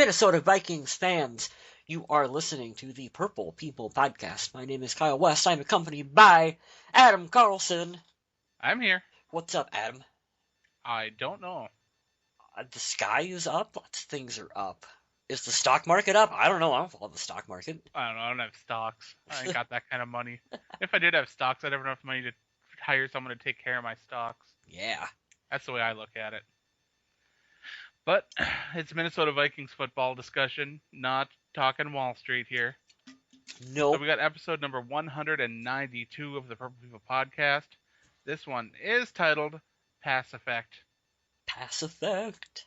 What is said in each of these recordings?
Minnesota Vikings fans. You are listening to the Purple People Podcast. My name is Kyle West. I'm accompanied by Adam Carlson. I'm here. What's up, Adam? I don't know. The sky is up. Lots of things are up. Is the stock market up? I don't know. I don't follow the stock market. I don't know. I don't have stocks. I ain't got that kind of money. If I did have stocks, I'd have enough money to hire someone to take care of my stocks. Yeah. That's the way I look at it. But it's Minnesota Vikings football discussion, not talking Wall Street here. Nope. So we got episode number 192 of the Purple People Podcast. This one is titled Pass Effect. Pass Effect.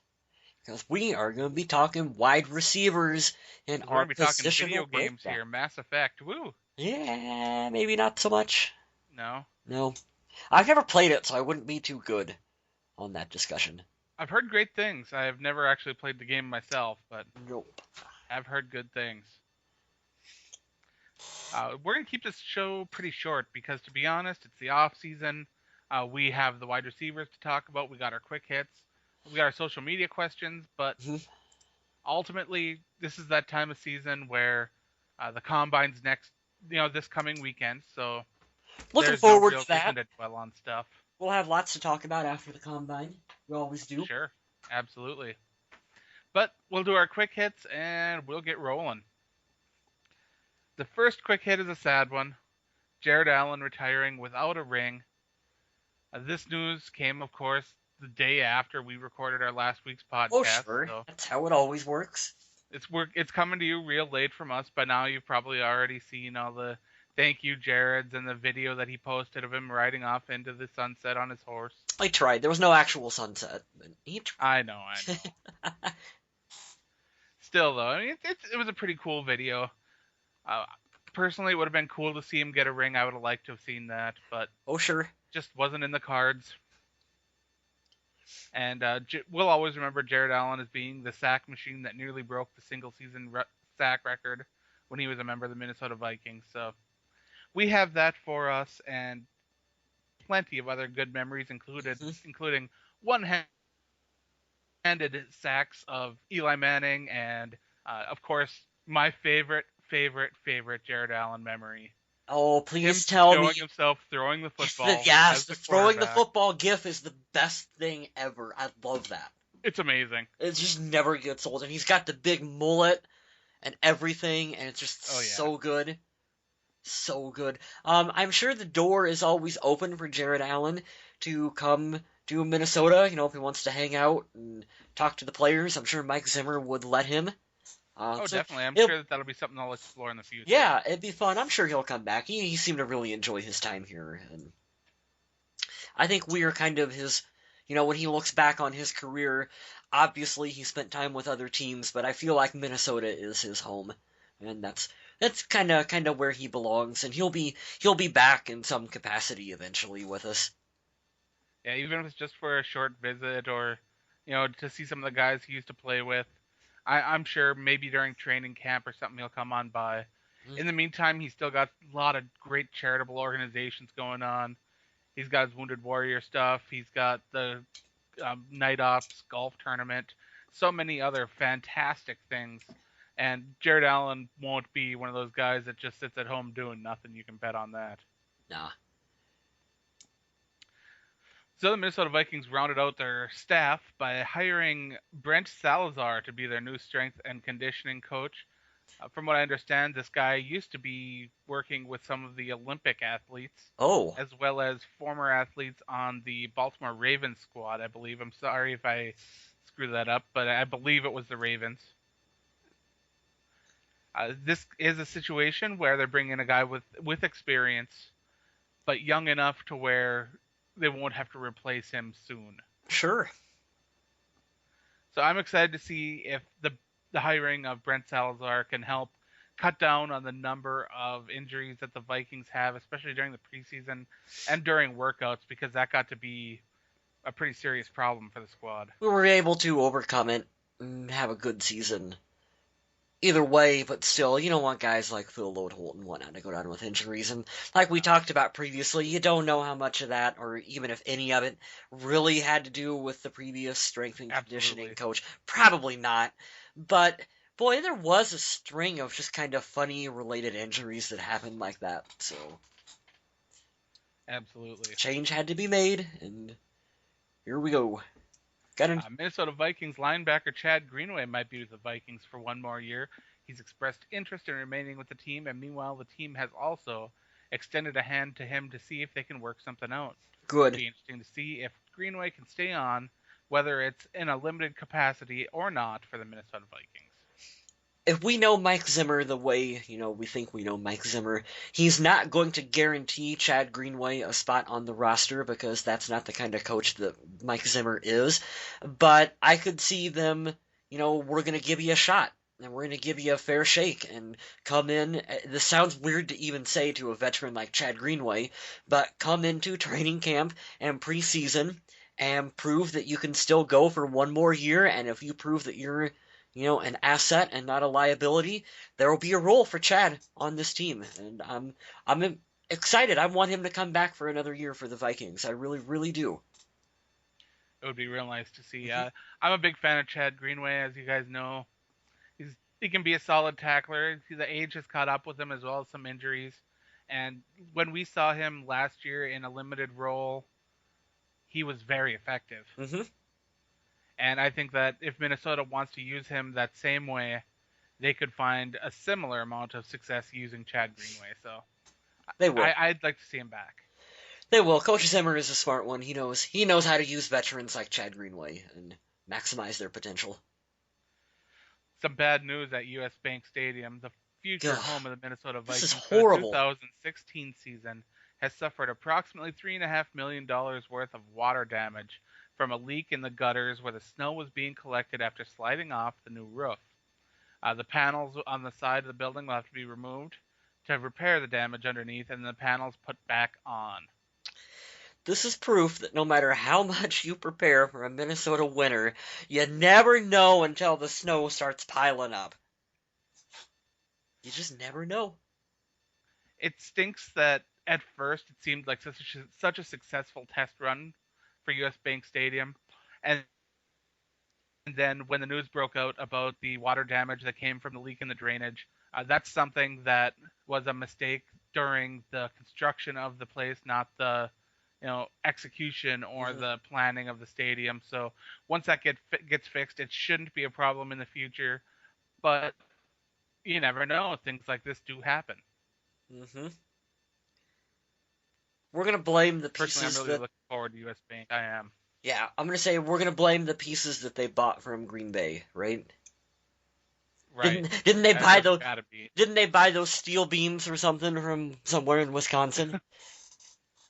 Because we are going to be talking wide receivers and We're going to be talking video games here. Mass Effect. Woo! Yeah, maybe not so much. No. I've never played it, so I wouldn't be too good on that discussion. I've heard great things. I've never actually played the game myself, but Nope. I've heard good things. We're going to keep this show pretty short because, to be honest, it's the off season. We have the wide receivers to talk about. We got our quick hits. We got our social media questions. But ultimately, this is that time of season where the combine's this coming weekend. So looking forward to that. that. Dwell on stuff. We'll have lots to talk about after the combine. We always do. Sure, absolutely. But we'll do our quick hits and we'll get rolling. The first quick hit is a sad one. Jared Allen retiring without a ring. This news came, of course, the day after we recorded our last week's podcast. Oh, sure. So that's how it always works. It's coming to you real late from us. By now, you've probably already seen all the thank you Jareds and the video that he posted of him riding off into the sunset on his horse. I tried. There was no actual sunset. But I know. Still, though, I mean, it was a pretty cool video. Personally, it would have been cool to see him get a ring. I would have liked to have seen that, but oh, sure. Just wasn't in the cards. And we'll always remember Jared Allen as being the sack machine that nearly broke the single-season sack record when he was a member of the Minnesota Vikings. So we have that for us, and plenty of other good memories including one-handed sacks of Eli Manning, and of course my favorite Jared Allen memory. Oh, please tell me. Himself throwing the football. Yes, the throwing the football gif is the best thing ever. I love that. It's amazing. It just never gets old, and he's got the big mullet and everything, and it's just so good. So good. I'm sure the door is always open for Jared Allen to come to Minnesota. If he wants to hang out and talk to the players, I'm sure Mike Zimmer would let him. Definitely. I'm sure that'll be something I'll explore in the future. Yeah, it'd be fun. I'm sure he'll come back. He seemed to really enjoy his time here. And I think we are kind of his, when he looks back on his career, obviously he spent time with other teams, but I feel like Minnesota is his home. And that's kind of where he belongs. And he'll be back in some capacity eventually with us. Yeah, even if it's just for a short visit or, to see some of the guys he used to play with. I'm sure maybe during training camp or something he'll come on by. In the meantime, he's still got a lot of great charitable organizations going on. He's got his Wounded Warrior stuff. He's got the Night Ops golf tournament. So many other fantastic things. And Jared Allen won't be one of those guys that just sits at home doing nothing. You can bet on that. Nah. So the Minnesota Vikings rounded out their staff by hiring Brent Salazar to be their new strength and conditioning coach. From what I understand, this guy used to be working with some of the Olympic athletes, as well as former athletes on the Baltimore Ravens squad, I believe. I'm sorry if I screw that up, but I believe it was the Ravens. This is a situation where they're bringing a guy with experience, but young enough to where they won't have to replace him soon. Sure. So I'm excited to see if the hiring of Brent Salazar can help cut down on the number of injuries that the Vikings have, especially during the preseason and during workouts, because that got to be a pretty serious problem for the squad. We were able to overcome it and have a good season. Either way, but still, you don't want guys like Phil Lodeholt and whatnot to go down with injuries. And like we talked about previously, you don't know how much of that, or even if any of it, really had to do with the previous strength and conditioning coach. Probably not. But boy, there was a string of just kind of funny related injuries that happened like that. So Absolutely. change had to be made, and here we go. Got an Minnesota Vikings linebacker Chad Greenway might be with the Vikings for one more year. He's expressed interest in remaining with the team, and meanwhile, the team has also extended a hand to him to see if they can work something out. good. Be interesting to see if Greenway can stay on, whether it's in a limited capacity or not for the Minnesota Vikings. If we know Mike Zimmer the way, we think we know Mike Zimmer, he's not going to guarantee Chad Greenway a spot on the roster because that's not the kind of coach that Mike Zimmer is. But I could see them, we're going to give you a shot and we're going to give you a fair shake and come in. This sounds weird to even say to a veteran like Chad Greenway, but come into training camp and preseason and prove that you can still go for one more year. And if you prove that you're an asset and not a liability, there will be a role for Chad on this team, and I'm excited. I want him to come back for another year for the Vikings. I really, really do. It would be real nice to see. Hmm. I'm a big fan of Chad Greenway, as you guys know. He can be a solid tackler. The age has caught up with him as well as some injuries. And when we saw him last year in a limited role, he was very effective. Hmm. And I think that if Minnesota wants to use him that same way, they could find a similar amount of success using Chad Greenway. So They will. I'd like to see him back. They will. Coach Zimmer is a smart one. He knows how to use veterans like Chad Greenway and maximize their potential. Some bad news at US Bank Stadium. The future Ugh, home of the Minnesota this is Vikings for the horrible. 2016 season has suffered approximately $3.5 million worth of water damage from a leak in the gutters where the snow was being collected after sliding off the new roof. The panels on the side of the building will have to be removed to repair the damage underneath and the panels put back on. This is proof that no matter how much you prepare for a Minnesota winter, you never know until the snow starts piling up. You just never know. It stinks that at first it seemed like such a successful test run for US Bank Stadium, and then when the news broke out about the water damage that came from the leak in the drainage, that's something that was a mistake during the construction of the place, not the execution or Hmm. the planning of the stadium. So once that gets fixed, it shouldn't be a problem in the future. But you never know; things like this do happen. Hmm. We're gonna blame the Personally, I'm pieces really that. looking forward to US Bank. I am. Yeah, I'm gonna say we're gonna blame the pieces that they bought from Green Bay, right? Right. Didn't they buy That's those? gotta be. Didn't they buy those steel beams or something from somewhere in Wisconsin?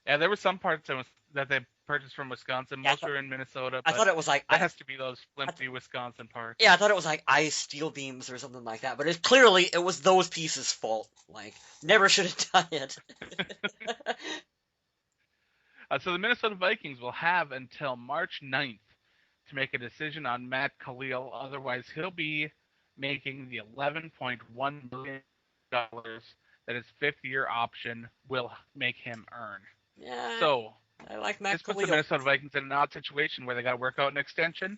Yeah, there were some parts that they purchased from Wisconsin. Yeah, Most were in Minnesota, I but thought it was like that has to be those I th- flimsy Wisconsin parts. yeah, I thought it was like ice steel beams or something like that. But it was those pieces' fault. Like never should have done it. So the Minnesota Vikings will have until March 9th to make a decision on Matt Khalil. Otherwise, he'll be making the $11.1 million that his fifth-year option will make him earn. Yeah, So I like Matt this puts the Khalil. Minnesota Vikings in an odd situation where they got to work out an extension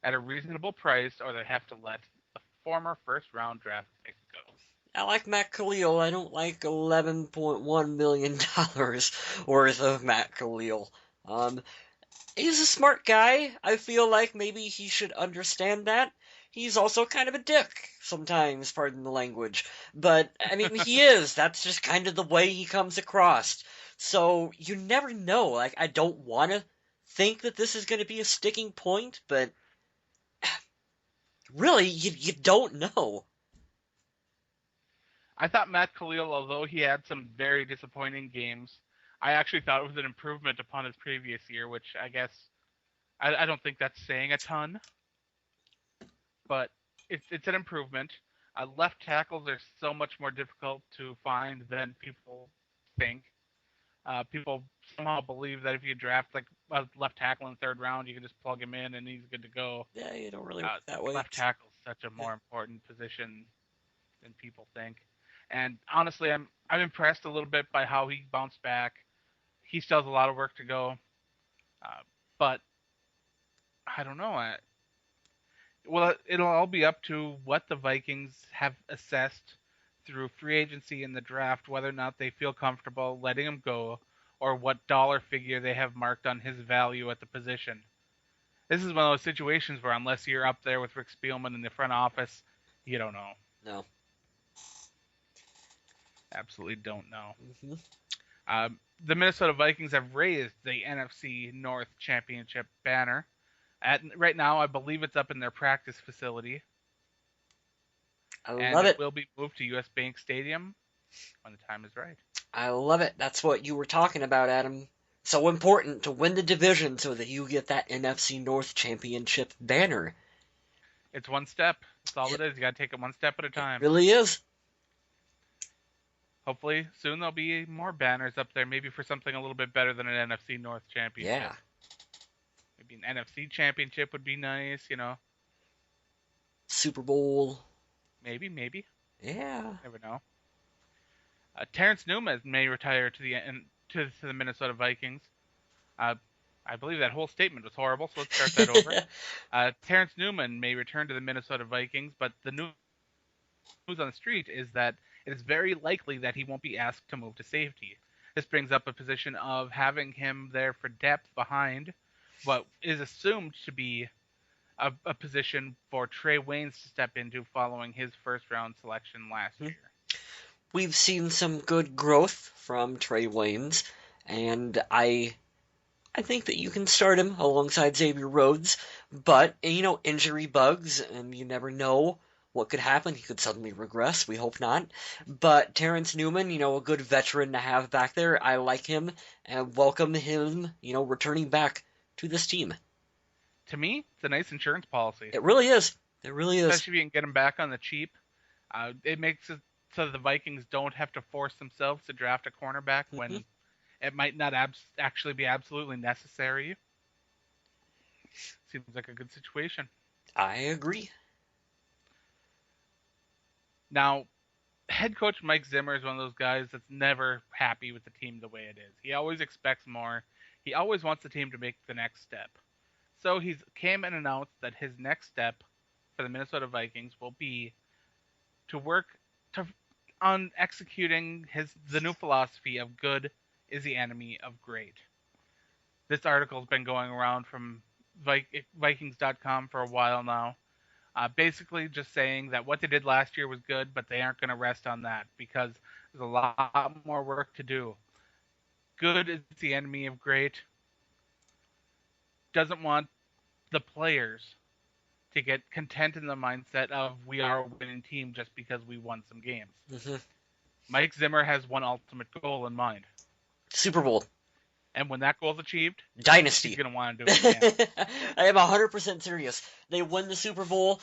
at a reasonable price, or they have to let the former first-round draft pick go. I like Matt Khalil. I don't like $11.1 million worth of Matt Khalil. Um, he's a smart guy. I feel like maybe he should understand that. He's also kind of a dick sometimes, pardon the language. But, I mean, he is. That's just kind of the way he comes across. So, you never know. Like, I don't want to think that this is going to be a sticking point, but really, you don't know. I thought Matt Khalil, although he had some very disappointing games, I actually thought it was an improvement upon his previous year, which I guess I don't think that's saying a ton, but it's an improvement. Left tackles are so much more difficult to find than people think. People somehow believe that if you draft like a left tackle in the third round, you can just plug him in and he's good to go. Yeah, you don't really work that way. Left tackle is such a more important position than people think. And honestly, I'm impressed a little bit by how he bounced back. He still has a lot of work to go, but I don't know. Well, it'll all be up to what the Vikings have assessed through free agency in the draft, whether or not they feel comfortable letting him go, or what dollar figure they have marked on his value at the position. This is one of those situations where unless you're up there with Rick Spielman in the front office, you don't know. No. Absolutely don't know. Hmm. The Minnesota Vikings have raised the NFC North Championship banner. Right now, I believe it's up in their practice facility, I and love it it. will be moved to US Bank Stadium when the time is right. I love it. That's what you were talking about, Adam. So important to win the division so that you get that NFC North Championship banner. It's one step. That's all It, it is. You got to take it one step at a it time. really is. Hopefully, soon there'll be more banners up there, maybe for something a little bit better than an NFC North Championship. Yeah. Maybe an NFC Championship would be nice, Super Bowl. Maybe. Yeah. Never know. Terrence Newman may retire to the Minnesota Vikings. Uh, I believe that whole statement was horrible, so let's start that over. Terrence Newman may return to the Minnesota Vikings, but the news on the street is that it is very likely that he won't be asked to move to safety. This brings up a position of having him there for depth behind what is assumed to be a position for Trey Waynes to step into following his first round selection last year. We've seen some good growth from Trey Waynes, and I think that you can start him alongside Xavier Rhodes, but injury bugs, and you never know what could happen. He could suddenly regress. We hope not. But Terrence Newman, a good veteran to have back there. I like him and welcome him, returning back to this team. To me, it's a nice insurance policy. It really is. It really is. Especially if you can get him back on the cheap. It makes it so that the Vikings don't have to force themselves to draft a cornerback when it might not actually be absolutely necessary. Seems like a good situation. I agree. Now, head coach Mike Zimmer is one of those guys that's never happy with the team the way it is. He always expects more. He always wants the team to make the next step. So he's came and announced that his next step for the Minnesota Vikings will be to work on executing the new philosophy of good is the enemy of great. This article's been going around from Vikings.com for a while now. Basically, just saying that what they did last year was good, but they aren't going to rest on that because there's a lot more work to do. Good is the enemy of great. Doesn't want the players to get content in the mindset of we are a winning team just because we won some games. Mm-hmm. Mike Zimmer has one ultimate goal in mind. Super Bowl. And when that goal is achieved, Dynasty. he's going to want to do it again. I am 100% serious. They win the Super Bowl,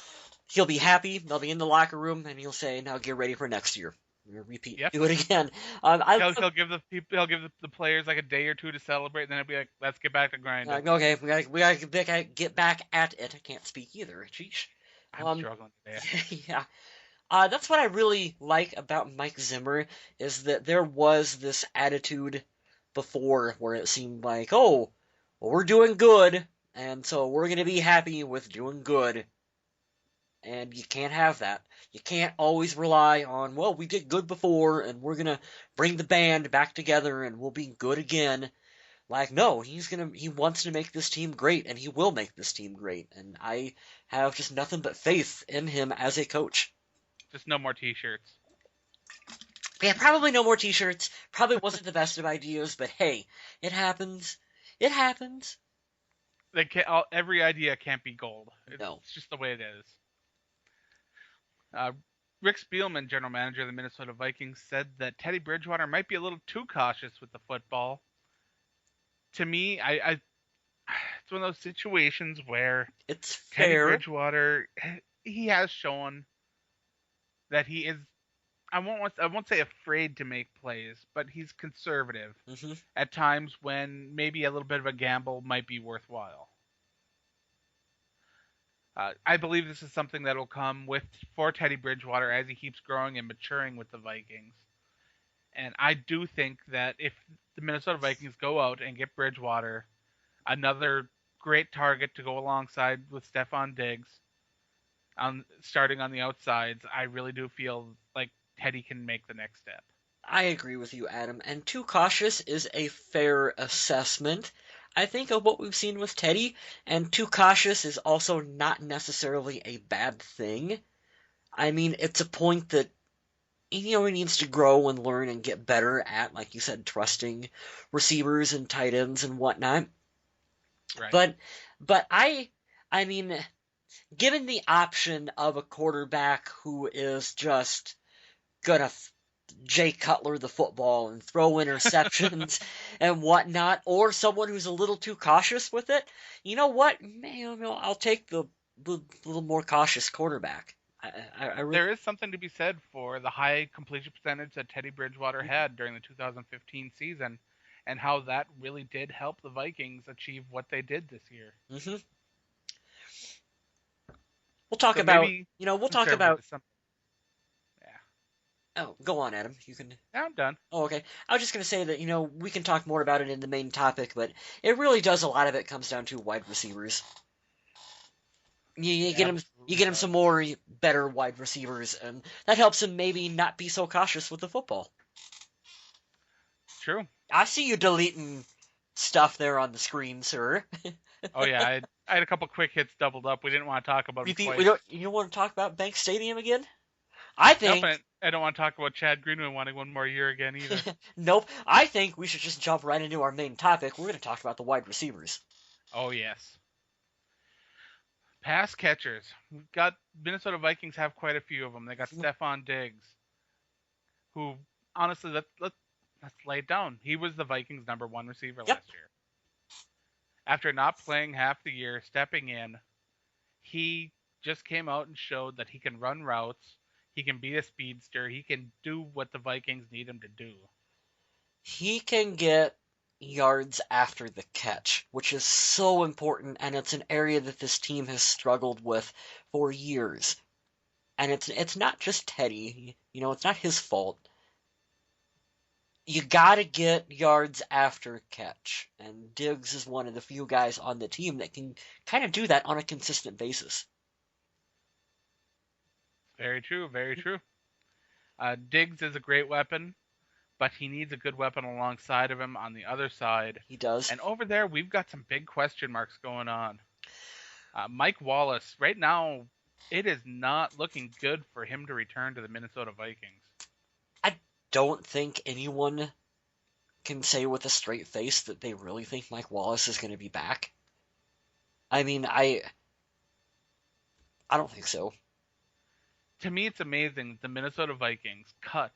he'll be happy, they'll be in the locker room, and he'll say, now get ready for next year. Repeat, yep. Do it again. He'll give the players like a day or two to celebrate, and then he'll be like, "Let's get back to grinding." Okay, we gotta get back at it. I can't speak either. Sheesh. I'm struggling today. Yeah. That's what I really like about Mike Zimmer is that there was this attitude before where it seemed like, oh, well, we're doing good, and so we're gonna be happy with doing good. And you can't have that. You can't always rely on, well, we did good before, and we're gonna bring the band back together, and we'll be good again. Like, no, he wants to make this team great, and he will make this team great. And I have just nothing but faith in him as a coach. Just no more t-shirts. Yeah, probably no more t-shirts. Probably wasn't the best of ideas, but hey, it happens. It happens. Every idea can't be gold. No. It's just the way it is. Rick Spielman, general manager of the Minnesota Vikings, said that Teddy Bridgewater might be a little too cautious with the football. To me, it's one of those situations where it's Teddy fair. Bridgewater, he has shown that he is, I won't say afraid to make plays, but he's conservative at times when maybe a little bit of a gamble might be worthwhile. I believe this is something that will come for Teddy Bridgewater as he keeps growing and maturing with the Vikings. And I do think that if the Minnesota Vikings go out and get Bridgewater, another great target to go alongside with Stephon Diggs, starting on the outsides, I really do feel like Teddy can make the next step. I agree with you, Adam, and too cautious is a fair assessment. I think of what we've seen with Teddy, and too cautious is also not necessarily a bad thing. I mean, it's a point that he needs to grow and learn and get better at, like you said, trusting receivers and tight ends and whatnot. Right. But I mean, given the option of a quarterback who is just gonna Jay Cutler the football and throw interceptions and whatnot, or someone who's a little too cautious with it, you know what? I'll take the little more cautious quarterback. I really. There is something to be said for the high completion percentage that Teddy Bridgewater had during the 2015 season and how that really did help the Vikings achieve what they did this year. Hmm. We'll talk So about. maybe We'll talk conservative about. is something. Yeah. Oh, go on, Adam. You can. Yeah, I'm done. Oh, okay. I was just gonna say that we can talk more about it in the main topic, but it really does a lot of it comes down to wide receivers. You It get him, you absolutely get him does. some more better wide receivers, and that helps him maybe not be so cautious with the football. True. I see you deleting stuff there on the screen, sir. Oh yeah, I had a couple quick hits doubled up. We didn't want to talk about You them think we twice. don't? You don't want to talk about Bank Stadium again? I Nope, think. and I don't want to talk about Chad Greenway wanting one more year again either. Nope. I think we should just jump right into our main topic. We're going to talk about the wide receivers. Oh yes. Pass catchers. We've got Minnesota Vikings have quite a few of them. They got Stephon Diggs, who honestly let's lay it down. He was the Vikings' number one receiver Yep. last year. After not playing half the year, stepping in, he just came out and showed that he can run routes, he can be a speedster, he can do what the Vikings need him to do. He can get yards after the catch, which is so important, and it's an area that this team has struggled with for years. And it's not just Teddy, it's not his fault. You gotta get yards after catch, and Diggs is one of the few guys on the team that can kind of do that on a consistent basis. Very true, very true. Diggs is a great weapon, but he needs a good weapon alongside of him on the other side. He does. And over there, we've got some big question marks going on. Mike Wallace, right now, it is not looking good for him to return to the Minnesota Vikings. I don't think anyone can say with a straight face that they really think Mike Wallace is going to be back. I mean, I don't think so. To me, it's amazing the Minnesota Vikings cut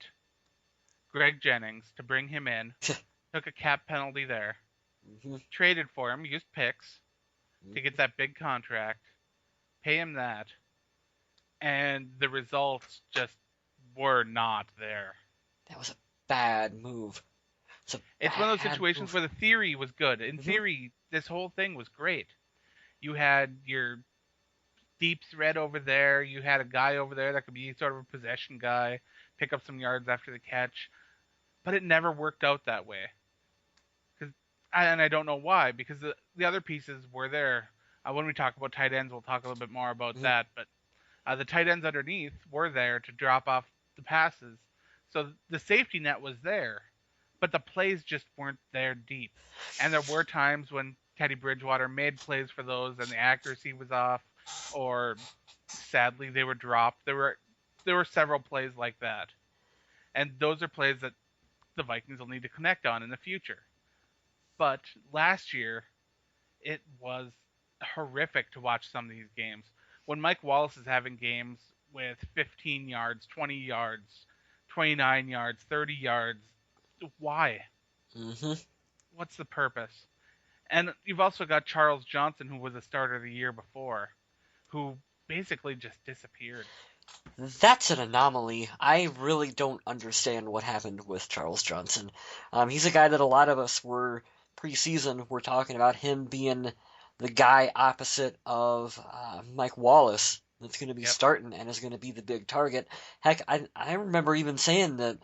Greg Jennings to bring him in, took a cap penalty there, Mm-hmm. traded for him, used picks Mm-hmm. to get that big contract, pay him that, and the results just were not there. That was a bad move. It's a It's one of those bad situations move. where the theory was good. In Mm-hmm. theory, this whole thing was great. You had your deep threat over there. You had a guy over there that could be sort of a possession guy, pick up some yards after the catch, but it never worked out that way. And I don't know why, because the other pieces were there. When we talk about tight ends, we'll talk a little bit more about Mm-hmm. that. But the tight ends underneath were there to drop off the passes, so the safety net was there, but the plays just weren't there deep. And there were times when Teddy Bridgewater made plays for those, and the accuracy was off, or sadly they were dropped. There were several plays like that, and those are plays that the Vikings will need to connect on in the future. But last year, it was horrific to watch some of these games. When Mike Wallace is having games with 15 yards, 20 yards, 29 yards, 30 yards, why? Mm-hmm. What's the purpose? And you've also got Charles Johnson, who was a starter the year before, who basically just disappeared. That's an anomaly. I really don't understand what happened with Charles Johnson. He's a guy that a lot of us were preseason were talking about him being the guy opposite of Mike Wallace that's going to be Yep. starting and is going to be the big target. Heck, I remember even saying that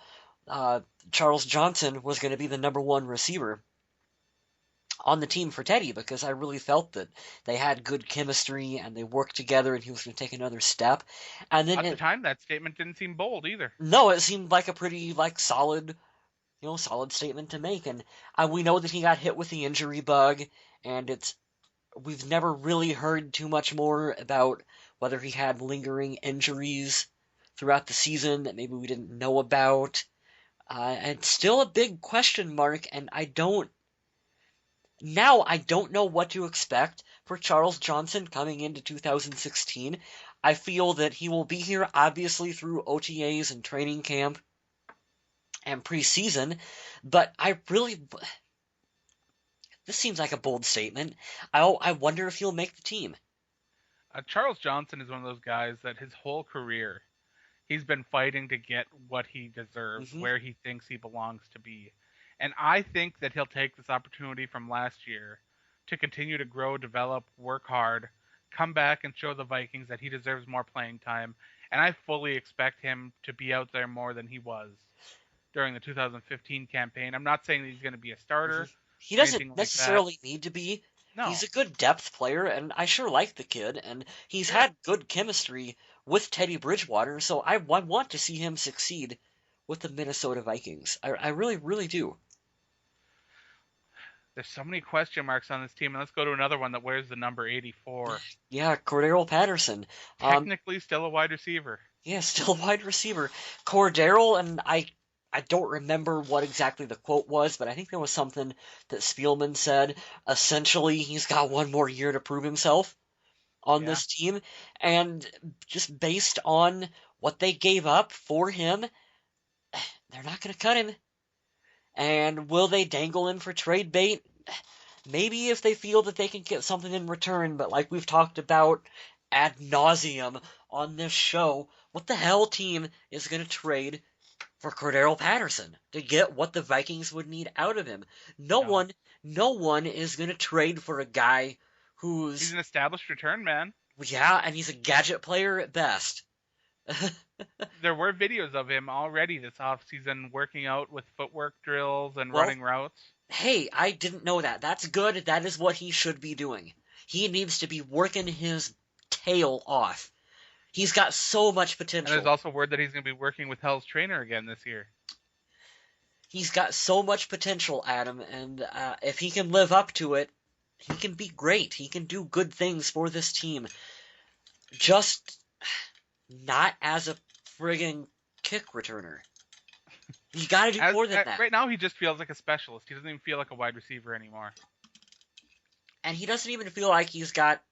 Charles Johnson was going to be the number one receiver on the team for Teddy because I really felt that they had good chemistry and they worked together and he was going to take another step. And then At the time, that statement didn't seem bold either. no, it seemed like a pretty solid, solid statement to make. And we know that he got hit with the injury bug, and we've never really heard too much more about whether he had lingering injuries throughout the season that maybe we didn't know about. And it's still a big question mark, and I don't know what to expect for Charles Johnson coming into 2016. I feel that he will be here obviously through OTAs and training camp and preseason, but this seems like a bold statement. I wonder if he'll make the team. Charles Johnson is one of those guys that his whole career he's been fighting to get what he deserves, Hmm. where he thinks he belongs to be. And I think that he'll take this opportunity from last year to continue to grow, develop, work hard, come back and show the Vikings that he deserves more playing time. And I fully expect him to be out there more than he was during the 2015 campaign. I'm not saying that he's going to be a Hmm. starter He or anything doesn't like that. necessarily need to be. He's No, a good depth player, and I sure like the kid, and he's sure. had good chemistry with Teddy Bridgewater, so I want to see him succeed with the Minnesota Vikings. I really, really do. There's so many question marks on this team, and let's go to another one that wears the number 84. Yeah, Cordero Patterson. Um, Technically still a wide receiver. yeah, still a wide receiver. Cordero, and I don't remember what exactly the quote was, but I think there was something that Spielman said. Essentially, he's got one more year to prove himself on Yeah. this team, and just based on what they gave up for him, they're not going to cut him. And will they dangle him for trade bait? Maybe if they feel that they can get something in return, but like we've talked about ad nauseum on this show, what the hell team is going to trade for Cordero Patterson to get what the Vikings would need out of him? No No. one, no one is going to trade for a guy He's who's, an established return man. yeah, and he's a gadget player at best. There were videos of him already this offseason working out with footwork drills and Well, running routes. hey, I didn't know that. That's good. That is what he should be doing. He needs to be working his tail off. He's got so much And there's potential. also word that he's going to be working with Hell's trainer again this year. He's got so much potential, Adam, and if he can live up to it, he can be great. He can do good things for this team. Just not as a friggin' kick returner. You gotta do more than that. Right now, he just feels like a specialist. He doesn't even feel like a wide receiver anymore. And he doesn't even feel like he's got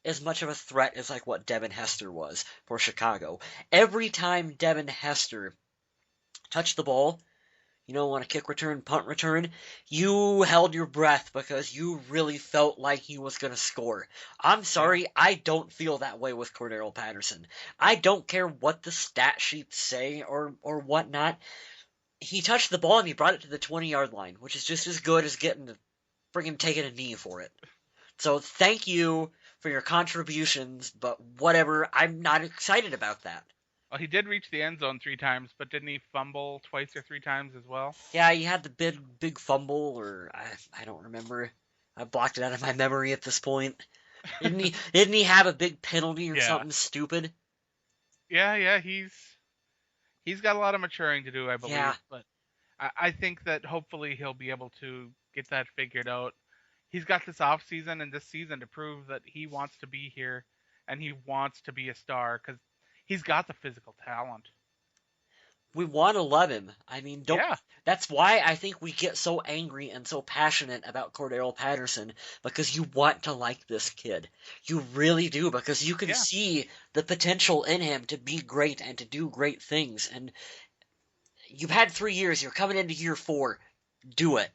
as much of a threat as like what Devin Hester was for Chicago. Every time Devin Hester touched the ball, on a kick return, punt return, you held your breath because you really felt like he was going to score. I'm Yeah. sorry, I don't feel that way with Cordero Patterson. I don't care what the stat sheets say or whatnot. He touched the ball and he brought it to the 20-yard line, which is just as good as friggin' taking a knee for it. So thank you for your contributions, but whatever, I'm not excited about that. Well, he did reach the end zone 3 times, but didn't he fumble twice or 3 times as well? Yeah, he had the big fumble, or I don't remember. I blocked it out of my memory at this point. Didn't he have a big penalty or Yeah. something stupid? Yeah. He's got a lot of maturing to do, I Yeah, believe. But I think that hopefully he'll be able to get that figured out. He's got this off season and this season to prove that he wants to be here and he wants to be a star because he's got the physical talent. we want to love him. I mean, don't. Yeah, That's why I think we get so angry and so passionate about Cordero Patterson because you want to like this kid. You really do because you can yeah. see the potential in him to be great and to do great things. And you've had 3 years. You're coming into year 4. Do it.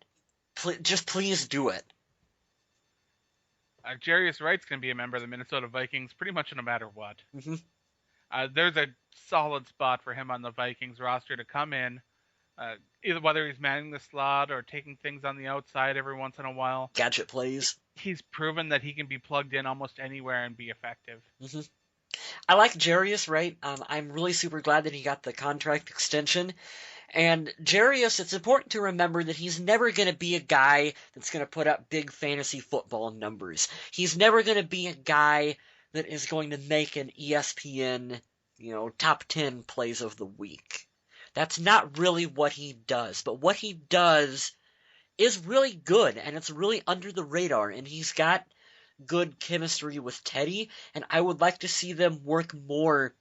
Just please do it. Jarius Wright's going to be a member of the Minnesota Vikings pretty much no matter what. Hmm. There's a solid spot for him on the Vikings roster to come in, either whether he's manning the slot or taking things on the outside every once in a while. Gadget plays. He's proven that he can be plugged in almost anywhere and be effective. Hmm. I like Jarius, right? I'm really super glad that he got the contract extension. And Jarius, it's important to remember that he's never going to be a guy that's going to put up big fantasy football numbers. He's never going to be a guy that is going to make an ESPN, top 10 plays of the week. That's not really what he does. But what he does is really good, and it's really under the radar, and he's got good chemistry with Teddy, and I would like to see them work more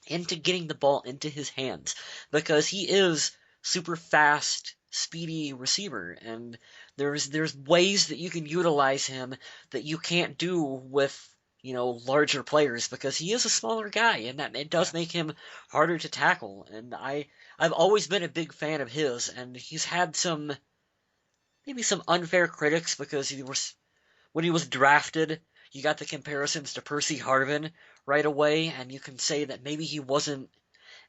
into getting the ball into his hands because he is super fast, speedy receiver, and there's ways that you can utilize him that you can't do with larger players because he is a smaller guy, and that it does make him harder to tackle. And I've always been a big fan of his, and he's had maybe some unfair critics because when he was drafted, you got the comparisons to Percy Harvin right away, and you can say that maybe he wasn't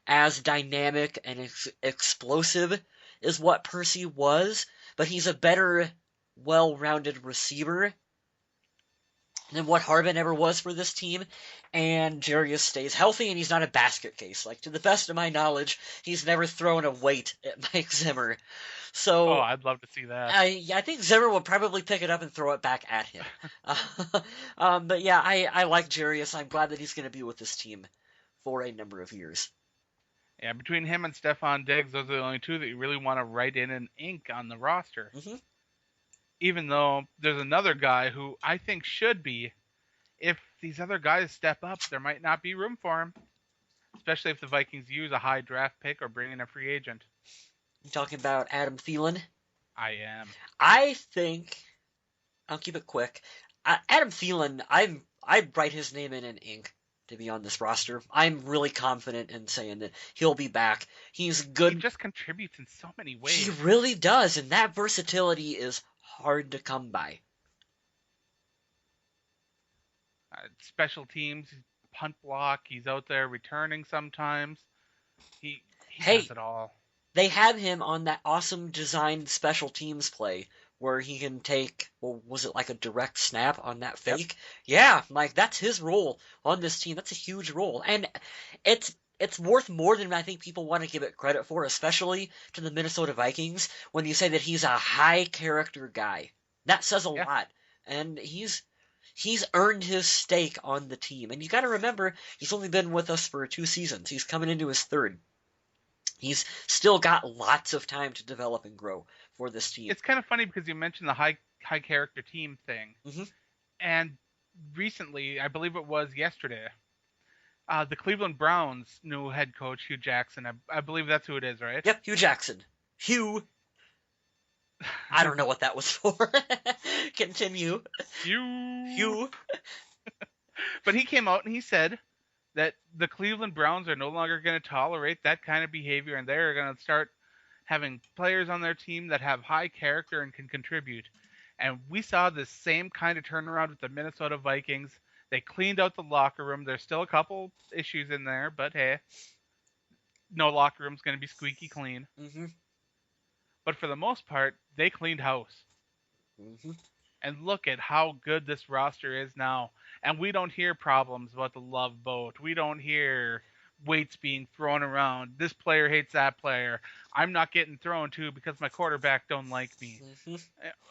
as dynamic and explosive as what Percy was, but he's a better, well-rounded receiver than what Harvin ever was for this team, and Jarius stays healthy, and he's not a basket case. Like, to the best of my knowledge, he's never thrown a weight at Mike Zimmer. Oh, So I'd love to see that. I think Zimmer will probably pick it up and throw it back at him. But yeah, I like Jarius. I'm glad that he's going to be with this team for a number of years. Yeah, between him and Stephon Diggs, those are the only two that you really want to write in ink on the roster. Mm-hmm. Even though there's another guy who I think should be. If these other guys step up, there might not be room for him. Especially if the Vikings use a high draft pick or bring in a free agent. You talking about Adam Thielen? I am. I think I'll keep it quick. Adam Thielen, I'd write his name in ink to be on this roster. I'm really confident in saying that he'll be back. He's good. He just contributes in so many ways. He really does, and that versatility is hard to come by. Special teams, punt block. He's out there returning sometimes. He does it all. They have him on that awesome designed special teams play where he can take, well, was it like a direct snap on that fake? Yep. Yeah, like that's his role on this team. That's a huge role. And it's worth more than I think people want to give it credit for, especially to the Minnesota Vikings, when you say that he's a high character guy. That says a lot. And he's earned his stake on the team. And you got to remember, he's only been with us for 2 seasons. He's coming into his 3rd. He's still got lots of time to develop and grow for this team. It's kind of funny because you mentioned the high character team thing. Mm-hmm. And recently, I believe it was yesterday, the Cleveland Browns' new head coach, Hugh Jackson, I believe that's who it is, right? Yep, Hugh Jackson. Hugh. I don't know what that was for. Continue. Hugh. But he came out and he said that the Cleveland Browns are no longer going to tolerate that kind of behavior, and they're going to start having players on their team that have high character and can contribute. And we saw the same kind of turnaround with the Minnesota Vikings. They cleaned out the locker room. There's still a couple issues in there, but hey, no locker room's going to be squeaky clean. Mm-hmm. But for the most part, they cleaned house. Mm-hmm. And look at how good this roster is now. And we don't hear problems about the love boat. We don't hear weights being thrown around. This player hates that player. I'm not getting thrown to because my quarterback don't like me. Mm-hmm.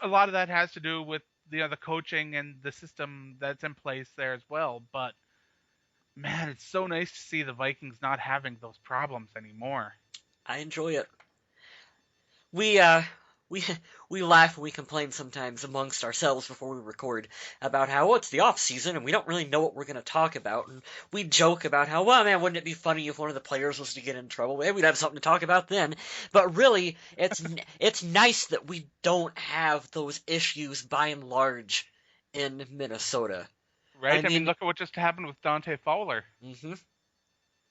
A lot of that has to do with the coaching and the system that's in place there as well. But man, it's so nice to see the Vikings not having those problems anymore. I enjoy it. We laugh and we complain sometimes amongst ourselves before we record about how, it's the off season and we don't really know what we're going to talk about. And we joke about how, well, man, wouldn't it be funny if one of the players was to get in trouble? Maybe we'd have something to talk about then. But really, it's nice that we don't have those issues by and large in Minnesota. Right? I mean, look at what just happened with Dante Fowler. Mm-hmm.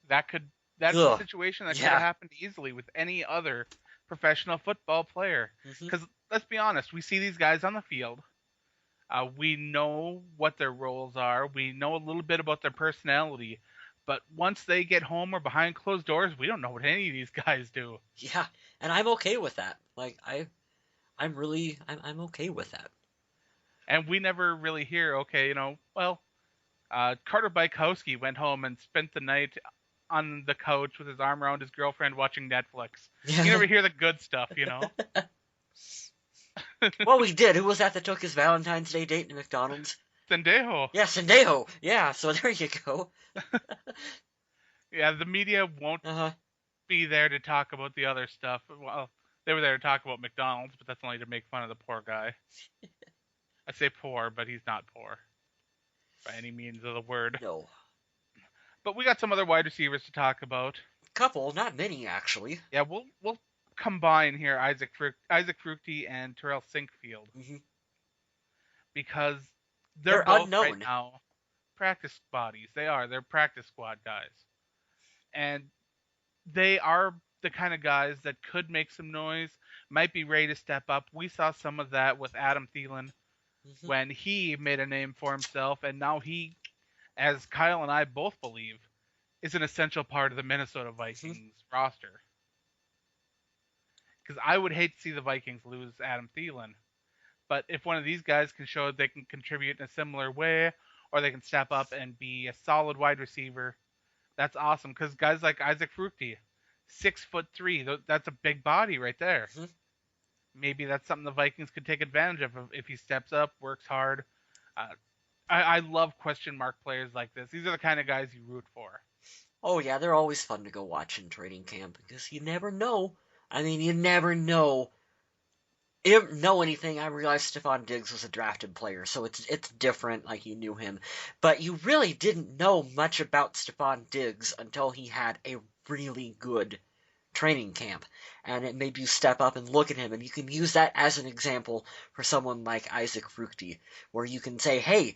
That's a situation that could have happened easily with any other professional football player. Because let's be honest, we see these guys on the field. We know what their roles are. We know a little bit about their personality. But once they get home or behind closed doors, we don't know what any of these guys do. Yeah, and I'm okay with that. Like, I'm okay with that. And we never really hear, Carter Bykowski went home and spent the night on the couch with his arm around his girlfriend watching Netflix. You Yeah. never hear the good stuff, you know. Well, we did. Who was that took his Valentine's Day date to McDonald's? Sendejo. Yeah, Sendejo. Yeah, so there you go. Yeah, the media won't Uh-huh. be there to talk about the other stuff. Well, they were there to talk about McDonald's, but that's only to make fun of the poor guy. I say poor, but he's not poor by any means of the word. No. But we got some other wide receivers to talk about. Couple, not many actually. Yeah, we'll combine here Isaac Fructi and Terrell Sinkfield Hmm. because they're They're both right unknown. now practice bodies. They're practice squad guys, and they are the kind of guys that could make some noise, might be ready to step up. We saw some of that with Adam Thielen Hmm. when he made a name for himself, and now he, as Kyle and I both believe, is an essential part of the Minnesota Hmm. Vikings roster. Because I would hate to see the Vikings lose Adam Thielen. But if one of these guys can show they can contribute in a similar way, or they can step up and be a solid wide receiver, that's awesome. Because guys like Isaac Fructi, 6'3", that's a big body right there. Hmm. Maybe that's something the Vikings could take advantage of if he steps up, works hard. Uh, I love question mark players like this. These are the kind of guys you root for. Oh yeah, they're always fun to go watch in training camp because you never know. I mean, you never know. You didn't know anything. I realized Stephon Diggs was a drafted player, so it's different. Like you knew him, but you really didn't know much about Stephon Diggs until he had a really good training camp, and it made you step up and look at him, and you can use that as an example for someone like Isaac Fructi, where you can say, hey,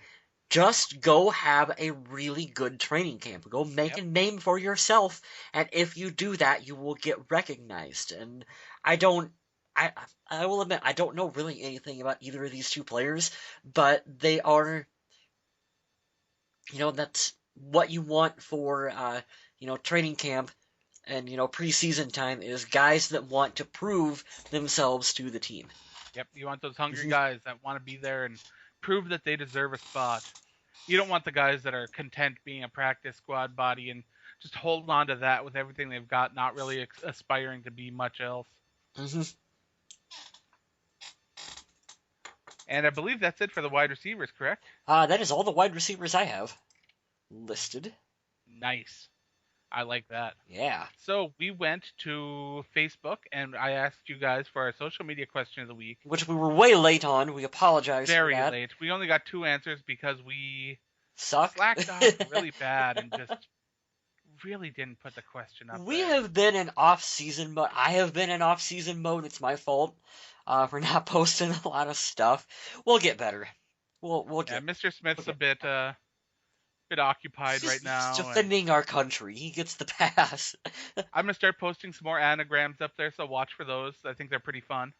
just go have a really good training camp. Go make Yep. a name for yourself, and if you do that, you will get recognized. And I don't, I, I will admit, I don't know really anything about either of these two players, but they are, that's what you want for, training camp and preseason time is guys that want to prove themselves to the team. Yep. You want those hungry Hmm. guys that want to be there and prove that they deserve a spot. You don't want the guys that are content being a practice squad body and just hold on to that with everything they've got, not really aspiring to be much else. Hmm. And I believe that's it for the wide receivers, correct? That is all the wide receivers I have listed. Nice. I like that. Yeah, So we went to Facebook and I asked you guys for our social media question of the week. which we were way late on. We apologize for Very that. late. We only got 2 answers because we Suck. slacked off really bad and just really didn't put the question up We there. have been in off-season mode. I have been in off-season mode. It's my fault for not posting a lot of stuff. We'll get better. We'll Yeah, get Mr. Smith's a okay. bit occupied right He's now, and defending our country. He gets the pass. I'm gonna start posting some more anagrams up there, so watch for those. I think they're pretty fun.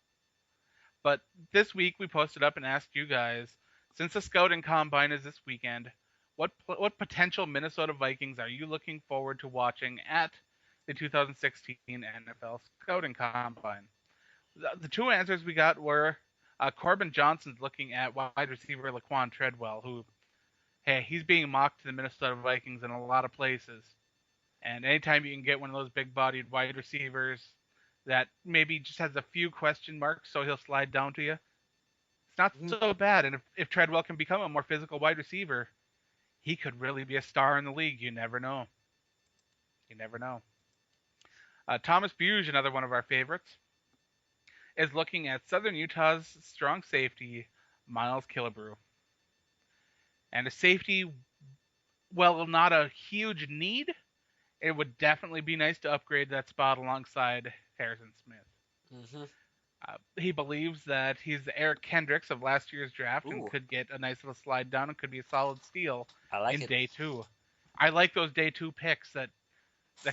But this week we posted up and asked you guys, since the scouting combine is this weekend, what potential Minnesota Vikings are you looking forward to watching at the 2016 NFL scouting combine? The two answers we got were Corbin Johnson's looking at wide receiver Laquan Treadwell, who, hey, he's being mocked to the Minnesota Vikings in a lot of places. And anytime you can get one of those big bodied wide receivers that maybe just has a few question marks, so he'll slide down to you, it's not Mhm. so bad. And if Treadwell can become a more physical wide receiver, he could really be a star in the league. You never know. You never know. Thomas Bugge, another one of our favorites, is looking at Southern Utah's strong safety, Miles Killebrew. And a safety, well, not a huge need, it would definitely be nice to upgrade that spot alongside Harrison Smith. Mhm. He believes that he's the Eric Kendricks of last year's draft and Ooh, could get a nice little slide down and could be a solid steal I like in it. day two. I like those day two picks that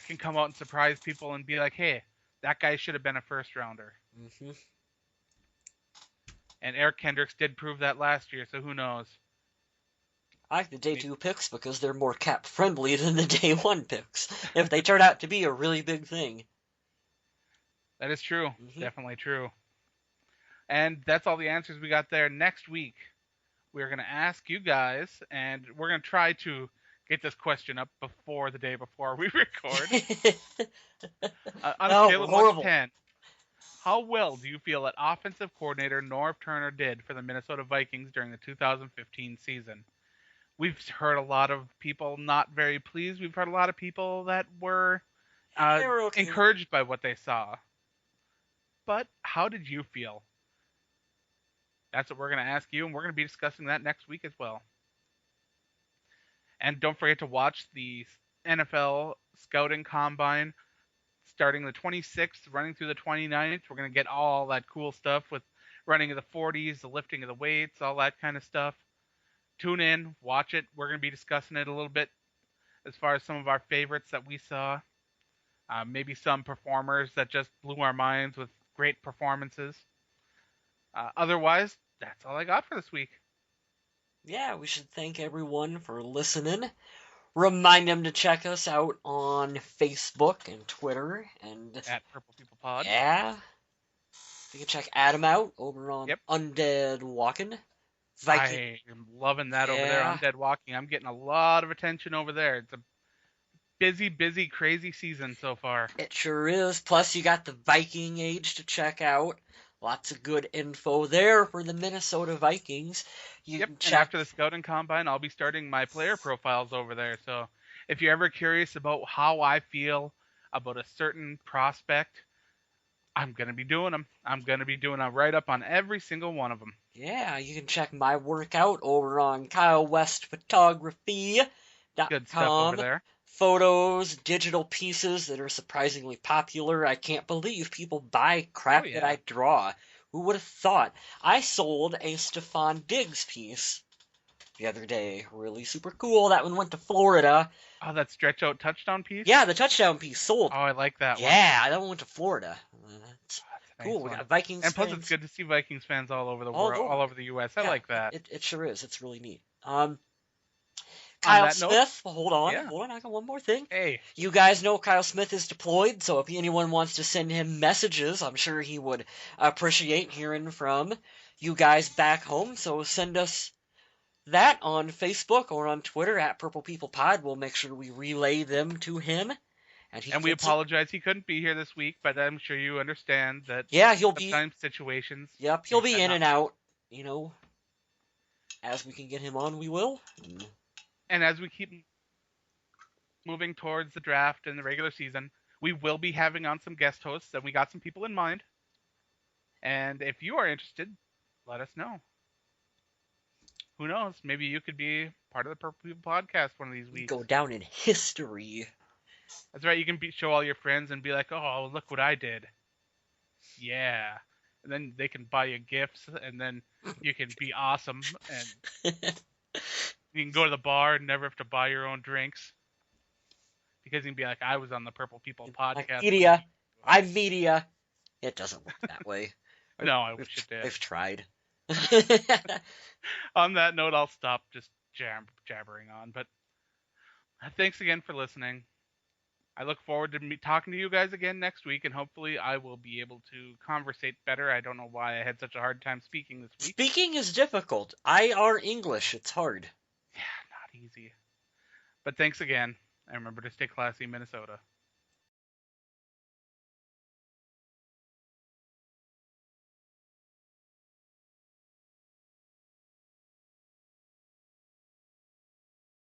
can come out and surprise people and be like, hey, that guy should have been a first rounder. Mhm. And Eric Kendricks did prove that last year, so who knows? I like the day Maybe. two picks because they're more cap friendly than the day one picks. If they turn out to be a really big thing. That is true. Mhm. Definitely true. And that's all the answers we got there. Next week, we're going to ask you guys, and we're going to try to get this question up before the day before we record. On a Oh, scale we're of 1 to horrible. 10, how well do you feel that offensive coordinator Norv Turner did for the Minnesota Vikings during the 2015 season? We've heard a lot of people not very pleased. We've heard a lot of people that were They were okay. encouraged by what they saw. But how did you feel? That's what we're going to ask you, and we're going to be discussing that next week as well. And don't forget to watch the NFL Scouting Combine starting the 26th, running through the 29th. We're going to get all that cool stuff with running of the 40s, the lifting of the weights, all that kind of stuff. Tune in, watch it. We're going to be discussing it a little bit as far as some of our favorites that we saw. Maybe some performers that just blew our minds with great performances. Otherwise, that's all I got for this week. Yeah, we should thank everyone for listening. Remind them to check us out on Facebook and Twitter and At Purple People Pod. yeah, you can check Adam out over on Undead Walking. I am loving that over there, Undead Walking. I'm getting a lot of attention over there. It's a busy, crazy season so far. It sure is. Plus, you got the Viking Age to check out. Lots of good info there for the Minnesota Vikings. You can check... And after the Scouting Combine, I'll be starting my player profiles over there. So if you're ever curious about how I feel about a certain prospect, I'm going to be doing them. I'm going to be doing a write-up on every single one of them. Yeah, you can check my workout over on KyleWestPhotography.com. Good stuff over there. Photos, digital pieces that are surprisingly popular. I can't believe people buy crap that I draw. Who would have thought? I sold a Stephon Diggs piece the other day. Really super cool. That one went to Florida. Oh, that stretch out touchdown piece? Yeah, the touchdown piece sold. Oh, I like that one. Yeah, that one went to Florida. That's cool. Nice We got Vikings and plus, fans. it's good to see Vikings fans all over the world, all over the U.S. I like that. It sure is. It's really neat. Kyle Smith, hold on, I got one more thing. Hey. You guys know Kyle Smith is deployed, so if anyone wants to send him messages, I'm sure he would appreciate hearing from you guys back home. So send us that on Facebook or on Twitter at Purple People Pod. We'll make sure we relay them to him. And we apologize he couldn't be here this week, but I'm sure you understand that he'll sometimes situations... Yep, he'll be in and out, you know. As we can get him on, we will. And as we keep moving towards the draft and the regular season, we will be having on some guest hosts, and we got some people in mind. And if you are interested, let us know. Who knows? Maybe you could be part of the Purple People podcast one of these weeks. Go down in history. That's right. You can show all your friends and be like, oh, look what I did. Yeah. And then they can buy you gifts, and then you can be awesome. And you can go to the bar and never have to buy your own drinks. Because you can be like, I was on the Purple People podcast. I'm media. It doesn't work that way. No, I wish it did. I've tried. On that note, I'll stop just jabbering on. But thanks again for listening. I look forward to talking to you guys again next week, and hopefully I will be able to conversate better. I don't know why I had such a hard time speaking this week. Speaking is difficult. IR English, it's hard. Yeah, not easy. But thanks again, and remember to stay classy, Minnesota.